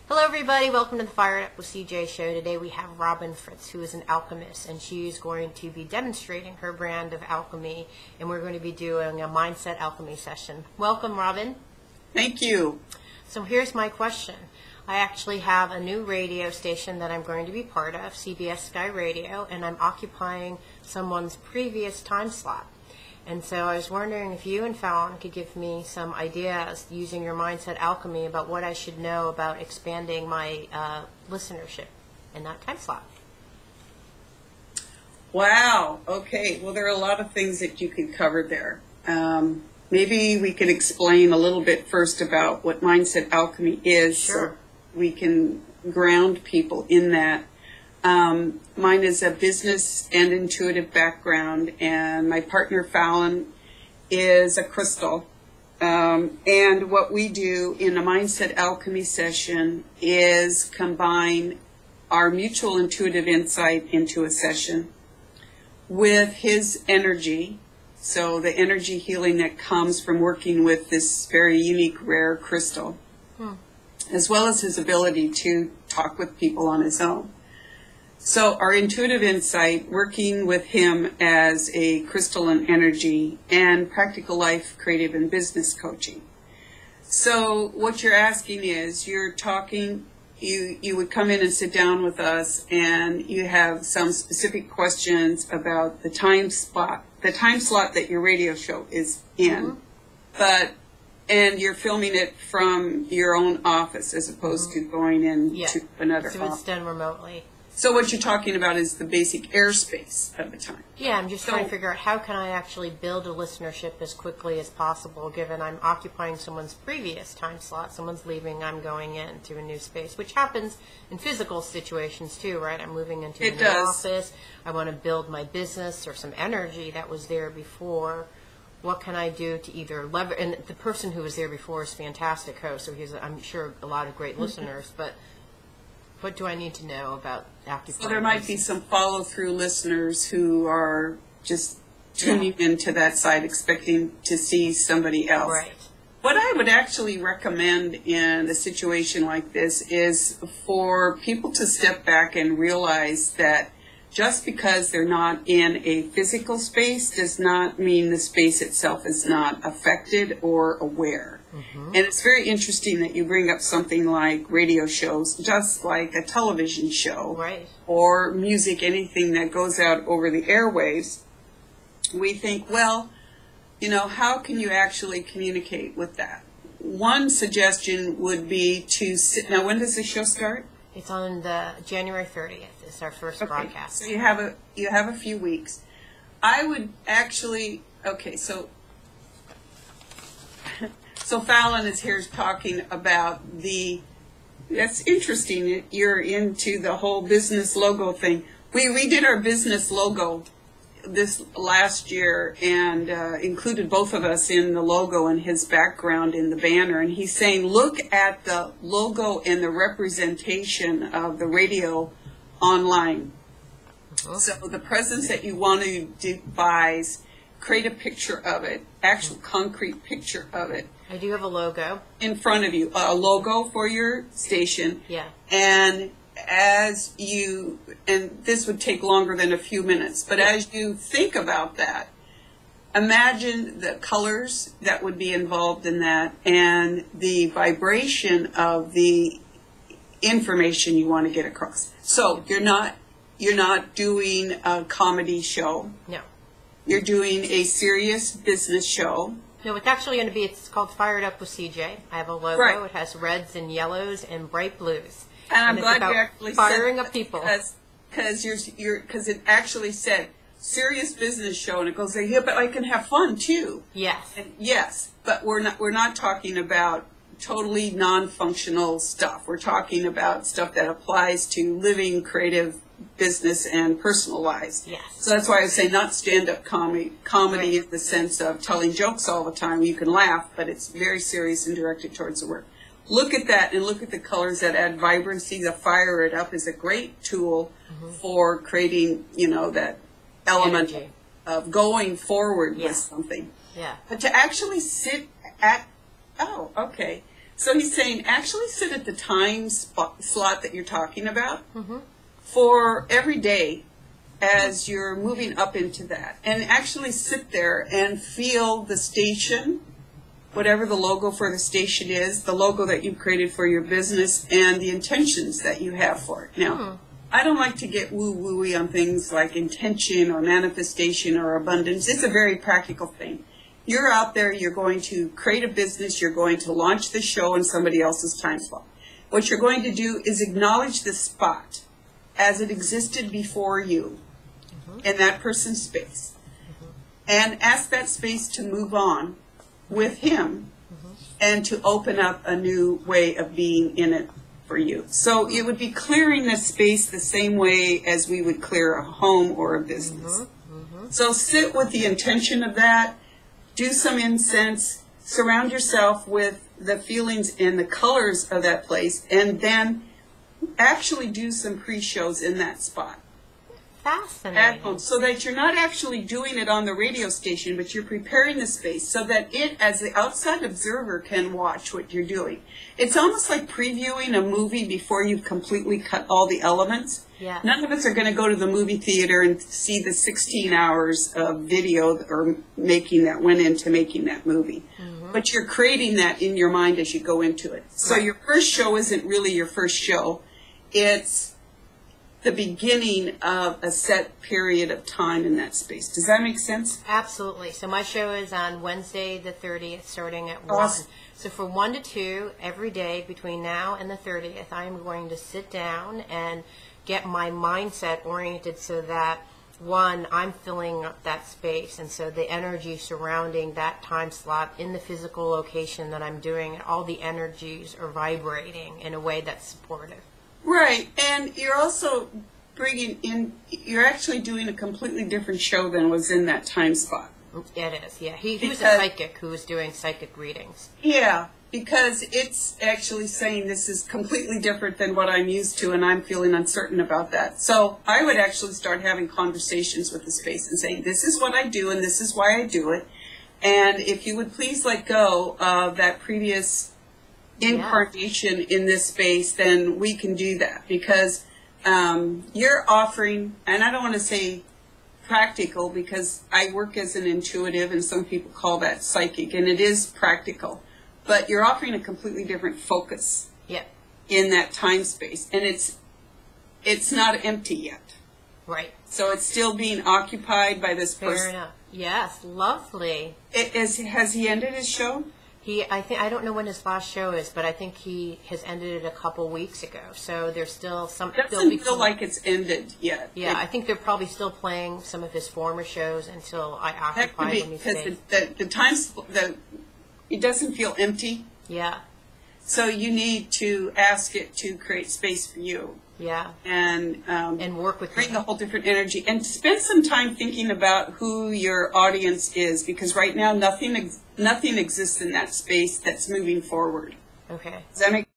Hello everybody, welcome to the Fire Up with CJ show. Today we have Robyn Fritz, who is an alchemist, and she's going to be demonstrating her brand of alchemy, and we're going to be doing a mindset alchemy session. Welcome, Robyn. Thank you. So here's my question. I actually have a new radio station that I'm going to be part of, CBS Sky Radio, and I'm occupying someone's previous time slot. And so I was wondering if you and Fallon could give me some ideas using your mindset alchemy about what I should know about expanding my listenership in that time slot. Wow. Okay. Well, there are a lot of things that you could cover there. Maybe we could explain a little bit first about what mindset alchemy is. Sure. So we can ground people in that. Mine is a business and intuitive background, and my partner Fallon is a crystal. And what we do in a mindset alchemy session is combine our mutual intuitive insight into a session with his energy. So the energy healing that comes from working with this very unique, rare crystal, as well as his ability to talk with people on his own. So our intuitive insight, working with him as a crystal and energy, and practical life, creative, and business coaching. So what you're asking is, you're talking, you would come in and sit down with us, and you have some specific questions about the time slot that your radio show is in, and you're filming it from your own office as opposed to going in to another office. So it's done remotely. So what you're talking about is the basic airspace of the time. Yeah, I'm just trying to figure out how can I actually build a listenership as quickly as possible, given I'm occupying someone's previous time slot. Someone's leaving, I'm going into a new space, which happens in physical situations too, right? I'm moving into a new office. I want to build my business or some energy that was there before. What can I do to either leverage? And the person who was there before is a fantastic host, so he has, I'm sure, a lot of great listeners, but what do I need to know about occupying? So there might be some follow-through listeners who are just tuning into that site, expecting to see somebody else. Right. What I would actually recommend in a situation like this is for people to step back and realize that just because they're not in a physical space does not mean the space itself is not affected or aware. And it's very interesting that you bring up something like radio shows, just like a television show, or music, anything that goes out over the airwaves. We think, well, you know, how can you actually communicate with that? One suggestion would be to sit. Now, when does the show start? It's on the January 30th. It's our first broadcast. So you have a few weeks. I would actually, So Fallon is here talking about that's interesting that you're into the whole business logo thing. We redid our business logo this last year and included both of us in the logo and his background in the banner. And he's saying, look at the logo and the representation of the radio online. So the presence that you want to devise, create a picture of it, actual concrete picture of it. I do have a logo in front of you, a logo for your station. Yeah. And and this would take longer than a few minutes, but as you think about that, imagine the colors that would be involved in that and the vibration of the information you want to get across. So you're not doing a comedy show. No. You're doing a serious business show. No, it's actually going to be, it's called Fired Up with CJ. I have a logo. It has reds and yellows and bright blues. And I'm glad you actually firing up people. Because it actually said serious business show, and it goes, yeah, but I can have fun too. Yes. And yes, but we're not talking about totally non-functional stuff. We're talking about stuff that applies to living creative business and personal lives. Yes. So that's why I say not stand-up comedy in the sense of telling jokes all the time. You can laugh, but it's very serious and directed towards the work. Look at that and look at the colors that add vibrancy. The Fire It Up is a great tool for creating, that element of going forward with something. Yeah. But to actually sit at, So he's saying actually sit at the time slot that you're talking about for every day as you're moving up into that, and actually sit there and feel the station, whatever the logo for the station is, the logo that you've created for your business, and the intentions that you have for it. Now, I don't like to get woo-woo-y on things like intention or manifestation or abundance. It's a very practical thing. You're out there, you're going to create a business, you're going to launch the show in somebody else's time slot. What you're going to do is acknowledge the spot as it existed before you in that person's space, and ask that space to move on with him and to open up a new way of being in it for you. So it would be clearing the space the same way as we would clear a home or a business. So sit with the intention of that, do some incense, surround yourself with the feelings and the colors of that place, and then actually do some pre-shows in that spot. Fascinating. At home, so that you're not actually doing it on the radio station, but you're preparing the space so that it, as the outside observer, can watch what you're doing. It's almost like previewing a movie before you've completely cut all the elements. Yeah. None of us are going to go to the movie theater and see the 16 hours of video or making that went into making that movie. But you're creating that in your mind as you go into it. So your first show isn't really your first show. It's the beginning of a set period of time in that space. Does that make sense? Absolutely. So my show is on Wednesday the 30th, starting at 1. Awesome. So from 1 to 2 every day between now and the 30th, I am going to sit down and get my mindset oriented so that, one, I'm filling up that space, and so the energy surrounding that time slot in the physical location that I'm doing, all the energies are vibrating in a way that's supportive. Right, and you're also bringing in, you're actually doing a completely different show than was in that time spot. It is, yeah. He was a psychic who was doing psychic readings. Yeah, because it's actually saying this is completely different than what I'm used to, and I'm feeling uncertain about that. So I would actually start having conversations with the space and saying, this is what I do, and this is why I do it. And if you would please let go of that previous incarnation in this space, then we can do that, because you're offering, and I don't want to say practical, because I work as an intuitive and some people call that psychic, and it is practical, but you're offering a completely different focus in that time space, and it's not empty yet. Right. So it's still being occupied by this person. Fair enough. Yes, lovely. Has he ended his show? I don't know when his last show is, but I think he has ended it a couple weeks ago. So there's still some. Doesn't feel like it's ended yet. Yeah, I think they're probably still playing some of his former shows until I occupy the new space. Because it doesn't feel empty. Yeah. So you need to ask it to create space for you. Yeah. And work with bring a whole different energy, and spend some time thinking about who your audience is, because right now nothing exists in that space that's moving forward. Okay. Does that make